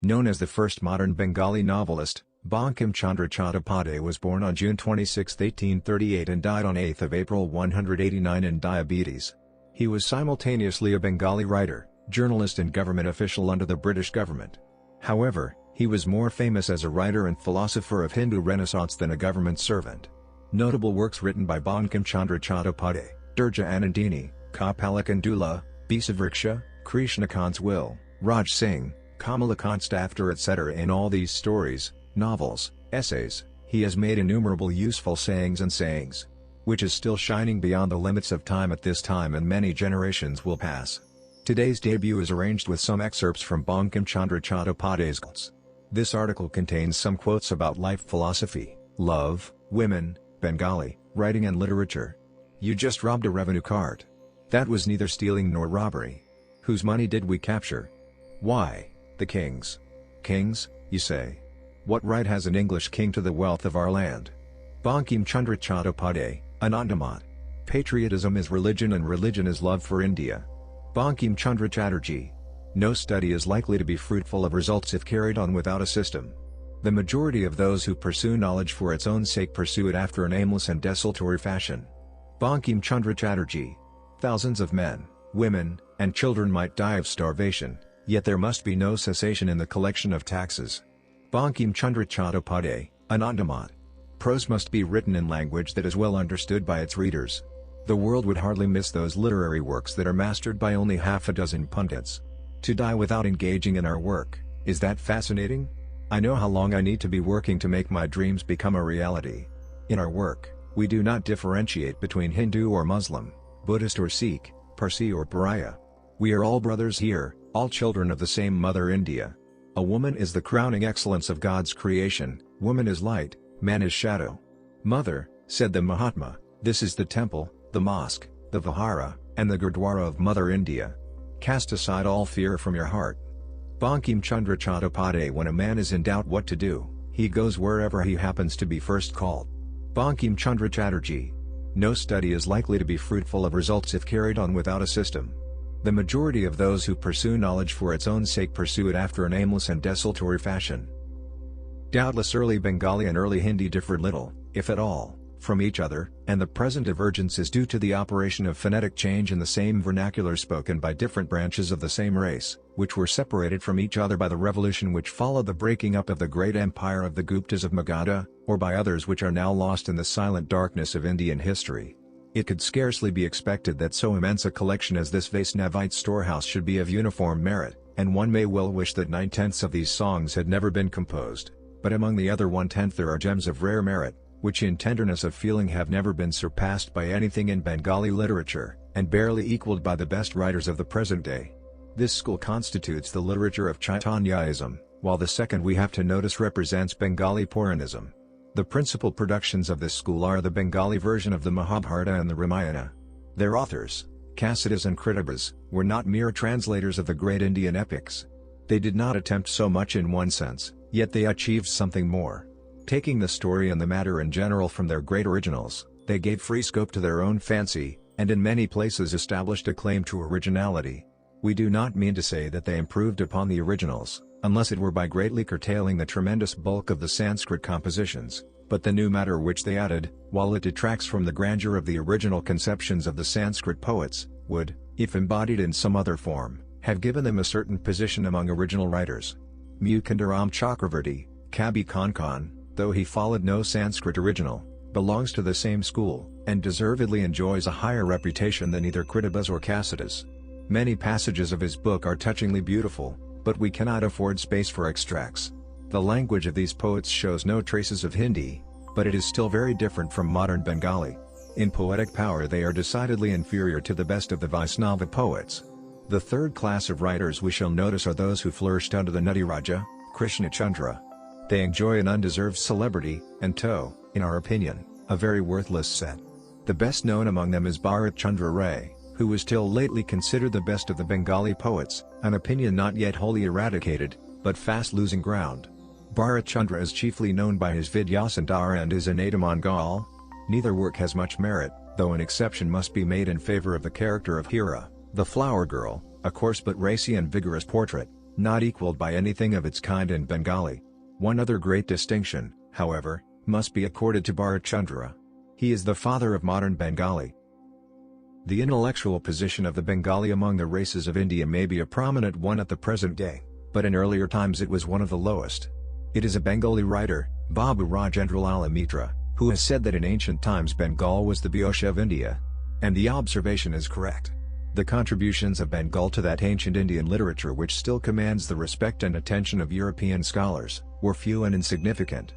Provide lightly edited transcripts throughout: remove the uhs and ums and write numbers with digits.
Known as the first modern Bengali novelist, Bankim Chandra Chatterjee was born on June 26, 1838 and died on 8 April 189 in diabetes. He was simultaneously a Bengali writer, journalist and government official under the British government. However, he was more famous as a writer and philosopher of Hindu Renaissance than a government servant. Notable works written by Bankim Chandra Chatterjee: Durga Anandini, Kapalakandula, Bisavriksha, Krishnakant's Will, Raj Singh, Kamalakant's After etc. In all these stories, novels, essays, he has made innumerable useful sayings, which is still shining beyond the limits of time at this time, and many generations will pass. Today's debut is arranged with some excerpts from Bankim Chandra Chatterjee's quotes. This article contains some quotes about life philosophy, love, women, Bengali, writing and literature. You just robbed a revenue cart. That was neither stealing nor robbery. Whose money did we capture? Why, the king's. Kings, you say? What right has an English king to the wealth of our land? Bankim Chandra Chatterjee, Anandamat. Patriotism is religion and religion is love for India. Bankim Chandra Chatterjee. No study is likely to be fruitful of results if carried on without a system. The majority of those who pursue knowledge for its own sake pursue it after an aimless and desultory fashion. Bankim Chandra Chatterjee. Thousands of men, women, and children might die of starvation, yet there must be no cessation in the collection of taxes. Bankim Chandra Chatterjee, Anandamat. Prose must be written in language that is well understood by its readers. The world would hardly miss those literary works that are mastered by only half a dozen pundits. To die without engaging in our work, is that fascinating? I know how long I need to be working to make my dreams become a reality. In our work, we do not differentiate between Hindu or Muslim, Buddhist or Sikh, Parsi or Pariah. We are all brothers here, all children of the same Mother India. A woman is the crowning excellence of God's creation, woman is light, man is shadow. Mother, said the Mahatma, this is the temple, the mosque, the vihara, and the gurdwara of Mother India. Cast aside all fear from your heart. Bankim Chandra Chatterjee. When a man is in doubt what to do, he goes wherever he happens to be first called. Bankim Chandra Chatterjee. No study is likely to be fruitful of results if carried on without a system. The majority of those who pursue knowledge for its own sake pursue it after an aimless and desultory fashion. Doubtless early Bengali and early Hindi differed little, if at all, from each other, and the present divergence is due to the operation of phonetic change in the same vernacular spoken by different branches of the same race, which were separated from each other by the revolution which followed the breaking up of the great empire of the Guptas of Magadha, or by others which are now lost in the silent darkness of Indian history. It could scarcely be expected that so immense a collection as this Vaisnavite storehouse should be of uniform merit, and one may well wish that 9/10 of these songs had never been composed, but among the other 1/10 there are gems of rare merit, which in tenderness of feeling have never been surpassed by anything in Bengali literature, and barely equaled by the best writers of the present day. This school constitutes the literature of Chaitanyaism, while the second we have to notice represents Bengali Puranism. The principal productions of this school are the Bengali version of the Mahabharata and the Ramayana. Their authors, Kasidas and Kritabas, were not mere translators of the great Indian epics. They did not attempt so much in one sense, yet they achieved something more. Taking the story and the matter in general from their great originals, they gave free scope to their own fancy, and in many places established a claim to originality. We do not mean to say that they improved upon the originals, unless it were by greatly curtailing the tremendous bulk of the Sanskrit compositions, but the new matter which they added, while it detracts from the grandeur of the original conceptions of the Sanskrit poets, would, if embodied in some other form, have given them a certain position among original writers. Mukundaram Chakravarti, Kabi Kankan, though he followed no Sanskrit original, belongs to the same school, and deservedly enjoys a higher reputation than either Kritabas or Kasidas. Many passages of his book are touchingly beautiful, but we cannot afford space for extracts. The language of these poets shows no traces of Hindi, but it is still very different from modern Bengali. In poetic power they are decidedly inferior to the best of the Vaisnava poets. The third class of writers we shall notice are those who flourished under the Nutty Raja, Krishna Chandra. They enjoy an undeserved celebrity, and toe, in our opinion, a very worthless set. The best known among them is Bharat Chandra Ray, who was till lately considered the best of the Bengali poets, an opinion not yet wholly eradicated, but fast losing ground. Bharat Chandra is chiefly known by his Vidyasandhara and his Anadamangal. Neither work has much merit, though an exception must be made in favor of the character of Hira, the flower girl, a coarse but racy and vigorous portrait. not equaled by anything of its kind in Bengali. One other great distinction, however, must be accorded to Bharat Chandra. He is the father of modern Bengali. The intellectual position of the Bengali among the races of India may be a prominent one at the present day, but in earlier times it was one of the lowest. It is a Bengali writer, Babu Rajendralal Mitra, who has said that in ancient times Bengal was the Boeotia of India. And the observation is correct. The contributions of Bengal to that ancient Indian literature which still commands the respect and attention of European scholars, were few and insignificant.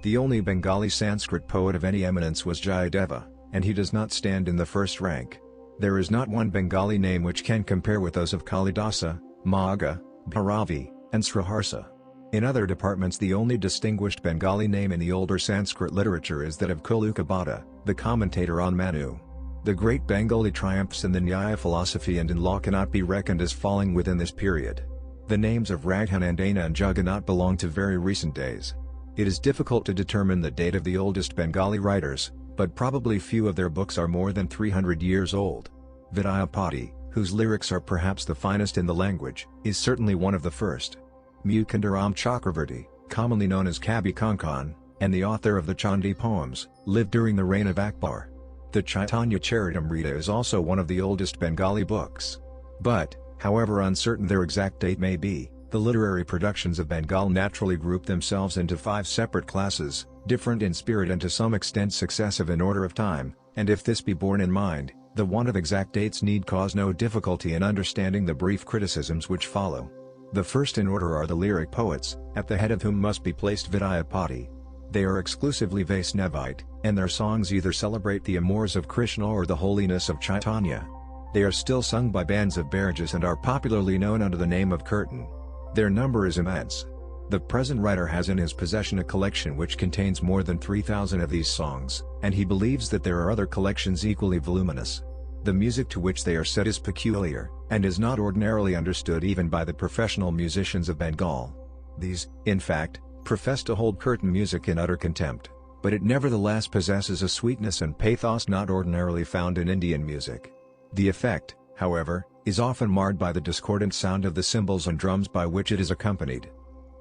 The only Bengali Sanskrit poet of any eminence was Jayadeva, and he does not stand in the first rank. There is not one Bengali name which can compare with those of Kalidasa, Magha, Bhairavi, and Sriharsa. In other departments the only distinguished Bengali name in the older Sanskrit literature is that of Kulukabada, the commentator on Manu. The great Bengali triumphs in the Nyaya philosophy and in law cannot be reckoned as falling within this period. The names of Raghulandana and Jagannath belong to very recent days. It is difficult to determine the date of the oldest Bengali writers, but probably few of their books are more than 300 years old. Vidyapati, whose lyrics are perhaps the finest in the language, is certainly one of the first. Mukundaram Chakravarti, commonly known as Kabi Kankan, and the author of the Chandi poems, lived during the reign of Akbar. The Chaitanya Charitamrita is also one of the oldest Bengali books. But, however uncertain their exact date may be, the literary productions of Bengal naturally group themselves into 5 separate classes, different in spirit and to some extent successive in order of time, and if this be borne in mind, the want of exact dates need cause no difficulty in understanding the brief criticisms which follow. The first in order are the lyric poets, at the head of whom must be placed Vidyapati. They are exclusively Vaisnavite, and their songs either celebrate the amours of Krishna or the holiness of Chaitanya. They are still sung by bands of barrages and are popularly known under the name of Kirtan. Their number is immense. The present writer has in his possession a collection which contains more than 3,000 of these songs, and he believes that there are other collections equally voluminous. The music to which they are set is peculiar, and is not ordinarily understood even by the professional musicians of Bengal. These, in fact, profess to hold Kirtan music in utter contempt, but it nevertheless possesses a sweetness and pathos not ordinarily found in Indian music. The effect, however, is often marred by the discordant sound of the cymbals and drums by which it is accompanied.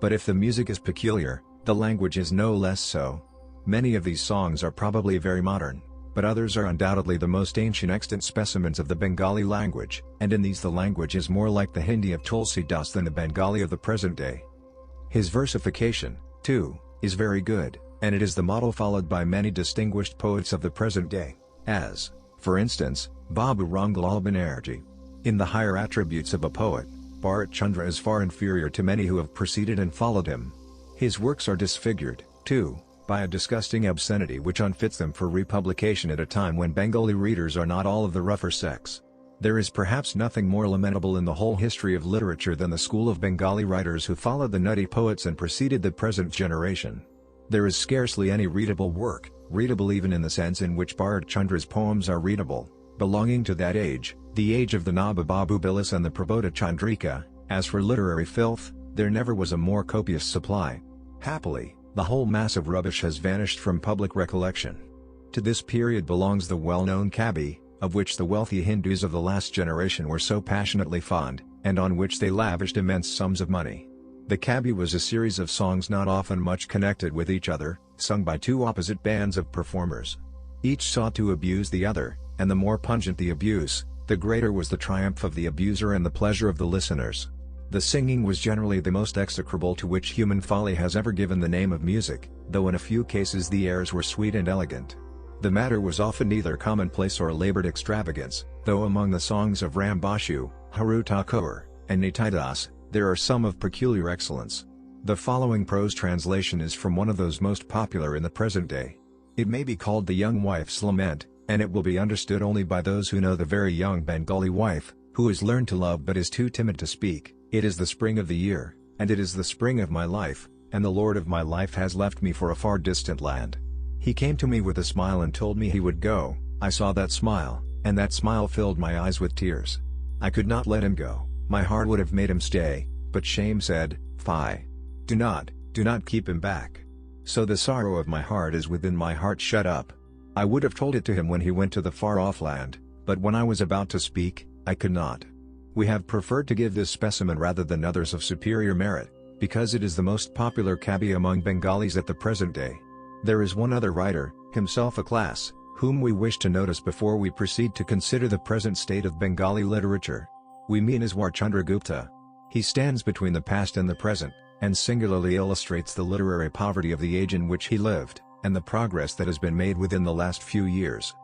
But if the music is peculiar, the language is no less so. Many of these songs are probably very modern, but others are undoubtedly the most ancient extant specimens of the Bengali language, and in these the language is more like the Hindi of Tulsidas than the Bengali of the present day. His versification, too, is very good, and it is the model followed by many distinguished poets of the present day, as, for instance, Babu Rangalal Banerjee. In the higher attributes of a poet, Bharat Chandra is far inferior to many who have preceded and followed him. His works are disfigured, too, by a disgusting obscenity which unfits them for republication at a time when Bengali readers are not all of the rougher sex. There is perhaps nothing more lamentable in the whole history of literature than the school of Bengali writers who followed the nutty poets and preceded the present generation. There is scarcely any readable work, readable even in the sense in which Bharat Chandra's poems are readable, belonging to that age, the age of the Nabababu Bilas and the Prabodha Chandrika. As for literary filth, there never was a more copious supply. Happily, the whole mass of rubbish has vanished from public recollection. To this period belongs the well-known Kabi, of which the wealthy Hindus of the last generation were so passionately fond, and on which they lavished immense sums of money. The Kabi was a series of songs not often much connected with each other, sung by 2 opposite bands of performers. Each sought to abuse the other, and the more pungent the abuse, the greater was the triumph of the abuser and the pleasure of the listeners. The singing was generally the most execrable to which human folly has ever given the name of music, though in a few cases the airs were sweet and elegant. The matter was often neither commonplace or labored extravagance, though among the songs of Ram Basu, Haru Thakur, and Nitai Das, there are some of peculiar excellence. The following prose translation is from one of those most popular in the present day. It may be called The Young Wife's Lament, and it will be understood only by those who know the very young Bengali wife, who has learned to love but is too timid to speak. It is the spring of the year, and it is the spring of my life, and the Lord of my life has left me for a far distant land. He came to me with a smile and told me he would go. I saw that smile, and that smile filled my eyes with tears. I could not let him go, my heart would have made him stay, but shame said, "Fie! Do not keep him back." So the sorrow of my heart is within my heart shut up. I would have told it to him when he went to the far-off land, but when I was about to speak, I could not. We have preferred to give this specimen rather than others of superior merit, because it is the most popular kabi among Bengalis at the present day. There is one other writer, himself a class, whom we wish to notice before we proceed to consider the present state of Bengali literature. We mean Iswar Chandragupta. He stands between the past and the present, and singularly illustrates the literary poverty of the age in which he lived, and the progress that has been made within the last few years.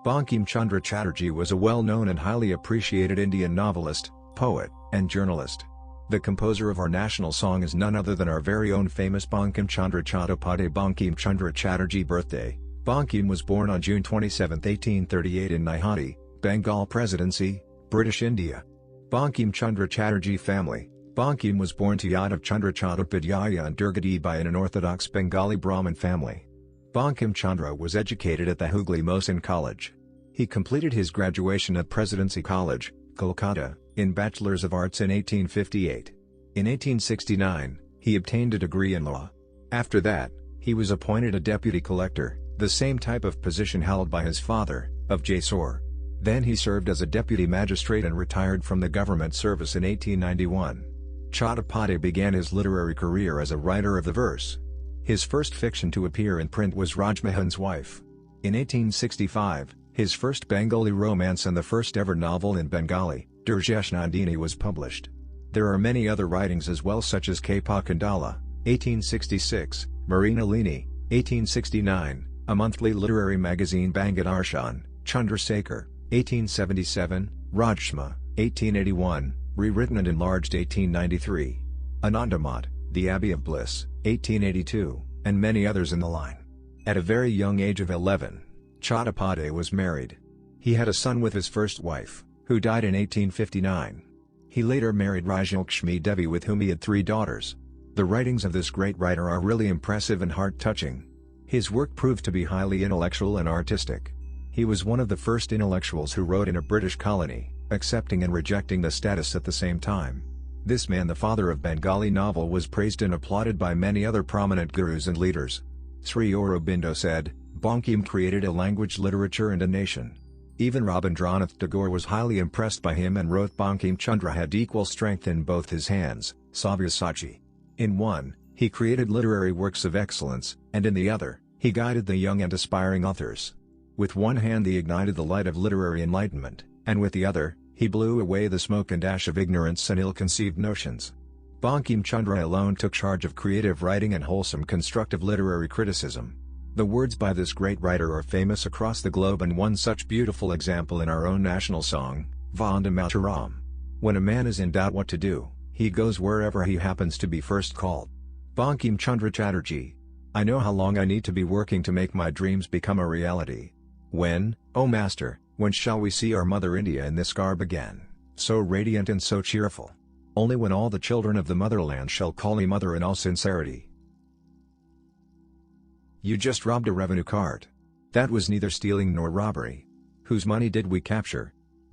Bankim Chandra Chatterjee was a well-known and highly appreciated Indian novelist, poet, and journalist. The composer of our national song is none other than our very own famous Bankim Chandra Chatterjee. Bankim Chandra Chatterjee birthday. Bankim was born on June 27, 1838 in Naihanti, Bengal Presidency, British India. Bankim Chandra Chatterjee family. Bankim was born to Yadav Chandra Chattopadhyaya and Durgadi by an orthodox Bengali Brahmin family. Bankim Chandra was educated at the Hooghly Mohsin College. He completed his graduation at Presidency College, Kolkata, in Bachelors of Arts in 1858. In 1869, he obtained a degree in law. After that, he was appointed a deputy collector, the same type of position held by his father, of Jessore. Then he served as a deputy magistrate and retired from the government service in 1891. Chattopadhyay began his literary career as a writer of the verse. His first fiction to appear in print was Rajmohan's Wife. In 1865, his first Bengali romance and the first ever novel in Bengali, Durjesh Nandini, was published. There are many other writings as well, such as Kapa Kandala, 1866, Marina Lini, 1869, a monthly literary magazine Bangat Arshan, Chandrasekhar, 1877, Rajshma, 1881, rewritten and enlarged 1893. Anandamat, The Abbey of Bliss, 1882, and many others in the line. At a very young age of 11, Chattopadhyay was married. He had a son with his first wife, who died in 1859. He later married Rajalakshmi Devi, with whom he had 3 daughters. The writings of this great writer are really impressive and heart-touching. His work proved to be highly intellectual and artistic. He was one of the first intellectuals who wrote in a British colony, accepting and rejecting the status at the same time. This man, the father of Bengali novel, was praised and applauded by many other prominent gurus and leaders. Sri Aurobindo said, "Bankim created a language, literature and a nation." Even Rabindranath Tagore was highly impressed by him and wrote, "Bankim Chandra had equal strength in both his hands, Sabyasachi. In one, he created literary works of excellence, and in the other, he guided the young and aspiring authors. With one hand he ignited the light of literary enlightenment, and with the other, he blew away the smoke and ash of ignorance and ill-conceived notions." Bankim Chandra alone took charge of creative writing and wholesome constructive literary criticism. The words by this great writer are famous across the globe, and one such beautiful example in our own national song, Vande Mataram. When a man is in doubt what to do, he goes wherever he happens to be first called. Bankim Chandra Chatterjee. I know how long I need to be working to make my dreams become a reality. When, O Master, when shall we see our Mother India in this garb again, so radiant and so cheerful? Only when all the children of the motherland shall call me mother in all sincerity. You just robbed a revenue cart. That was neither stealing nor robbery. Whose money did we capture?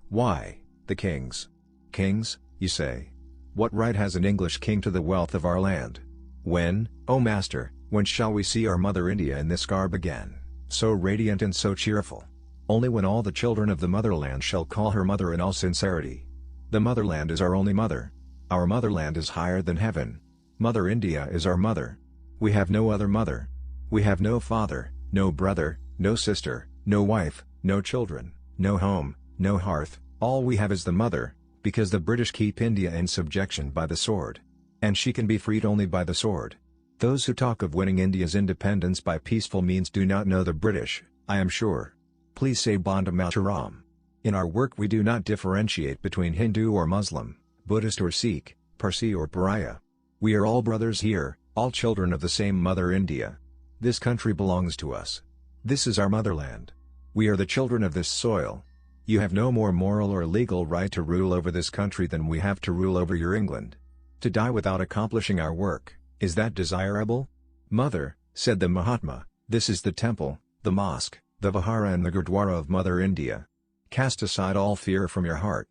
Why, the king's. Kings, you say? What right has an English king to the wealth of our land? When, O Master, when shall we see our Mother India in this garb again, so radiant and so cheerful? Only when all the children of the motherland shall call her mother in all sincerity. The motherland is our only mother. Our motherland is higher than heaven. Mother India is our mother. We have no other mother. We have no father, no brother, no sister, no wife, no children, no home, no hearth. All we have is the mother, because the British keep India in subjection by the sword. And she can be freed only by the sword. Those who talk of winning India's independence by peaceful means do not know the British, I am sure. Please say Vande Mataram. In our work we do not differentiate between Hindu or Muslim, Buddhist or Sikh, Parsi or Pariah. We are all brothers here, all children of the same Mother India. This country belongs to us. This is our motherland. We are the children of this soil. You have no more moral or legal right to rule over this country than we have to rule over your England. To die without accomplishing our work, is that desirable? Mother, said the Mahatma, this is the temple, the mosque, the Vihara and the Gurdwara of Mother India. Cast aside all fear from your heart.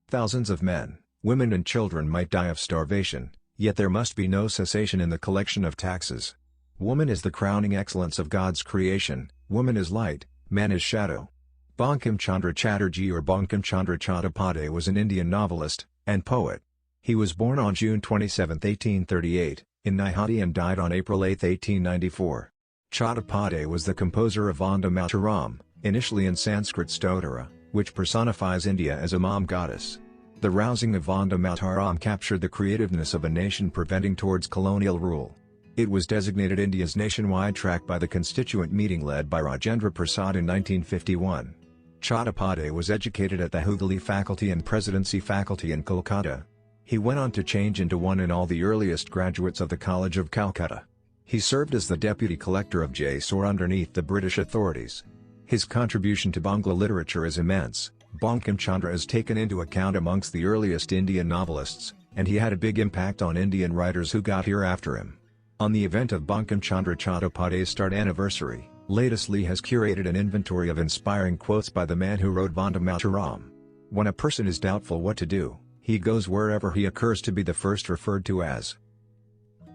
Thousands of men, women and children might die of starvation, yet there must be no cessation in the collection of taxes. Woman is the crowning excellence of God's creation, woman is light, man is shadow. Bankim Chandra Chatterjee or Bankim Chandra Chattopadhyay was an Indian novelist and poet. He was born on June 27, 1838, in Nairobi and died on April 8, 1894. Chattopadhyay was the composer of Vande Mataram, initially in Sanskrit Stotara, which personifies India as a mom goddess. The rousing of Vande Mataram captured the creativeness of a nation preventing towards colonial rule. It was designated India's nationwide track by the Constituent Meeting led by Rajendra Prasad in 1951. Chattopadhyay was educated at the Hooghly Faculty and Presidency Faculty in Kolkata. He went on to change into one and all the earliest graduates of the College of Calcutta. He served as the Deputy Collector of Jessore underneath the British authorities. His contribution to Bangla literature is immense. Bankim Chandra is taken into account amongst the earliest Indian novelists, and he had a big impact on Indian writers who got here after him. On the event of Bankim Chandra Chattopadhyay's start anniversary, Latestly has curated an inventory of inspiring quotes by the man who wrote Vande Mataram. When a person is doubtful what to do, he goes wherever he occurs to be the first referred to as